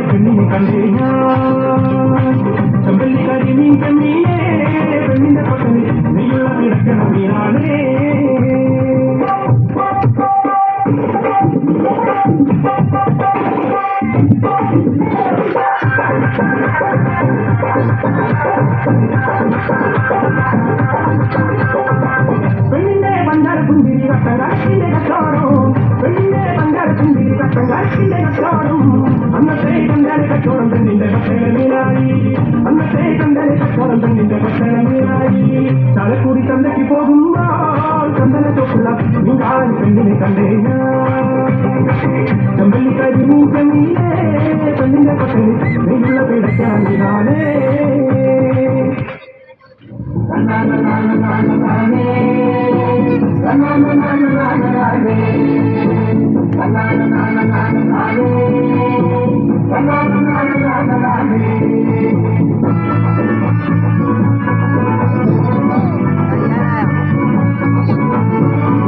പെണ്ണിനെ കണ്ടേനാ ചെമ്പല്ലിക്കാരി നീ ചെമ്മീനേ പെണ്ണിന്റെ പക്കന് നീയുള്ള കിടക്കണം നീനാണേ പെണ്ണിന്റെ പണ്ടാര പുന്തിരി കട്ടങ്കാശിന്റെ കച്ചോടും പെണ്ണിന്റെ പണ്ടാര പുന്തിരി കട്ടങ്കാശിന്റെ കച്ചോടും അന്നത്തെ കണ്ടാലെ കച്ചോടം പെണ്ണിന്റെ ഭക്ഷണ മീനായി അന്നത്തെ കണ്ടാലെ കച്ചോടം പെണ്ണിന്റെ ഭക്ഷണ മീനായി തലക്കൂടി ചന്തയ്ക്ക് പോകുമ്പോൾ ചന്ദന ചോപ്പുള്ള നീങ്കാൻ പെണ്ണിനെ കണ്ടേനാ ചെമ്പല്ലിക്കാരി നീ ചെമ്മീനേ പെണ്ണിന്റെ പക്കന് നീയുള്ള പിടയ്ക്കാൻ നീനാണേ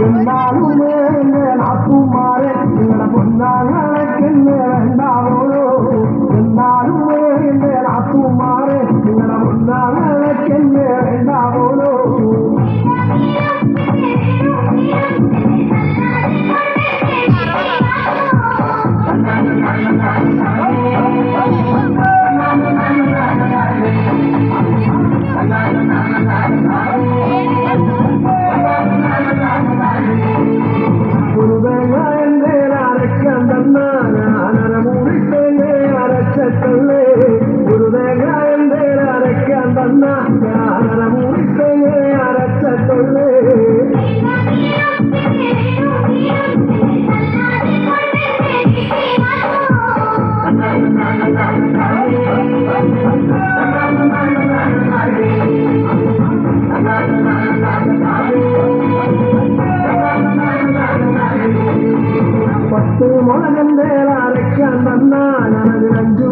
എന്നാലുമേ നാപ്പുമാരെ നിങ്ങളുടെ പൊന്നാങ്ങളെക്കെന്നെ വേണ്ടാവോളൂ എന്നാലുമേ നാപ്പുമാരെ നിങ്ങളുടെ പൊന്നാങ്ങളെക്കെന്നെ വേണ്ടാവോളൂ പത്ത് മുളകന്റെ അരയ്ക്കാൻ തന്നാ ഞാനത് 5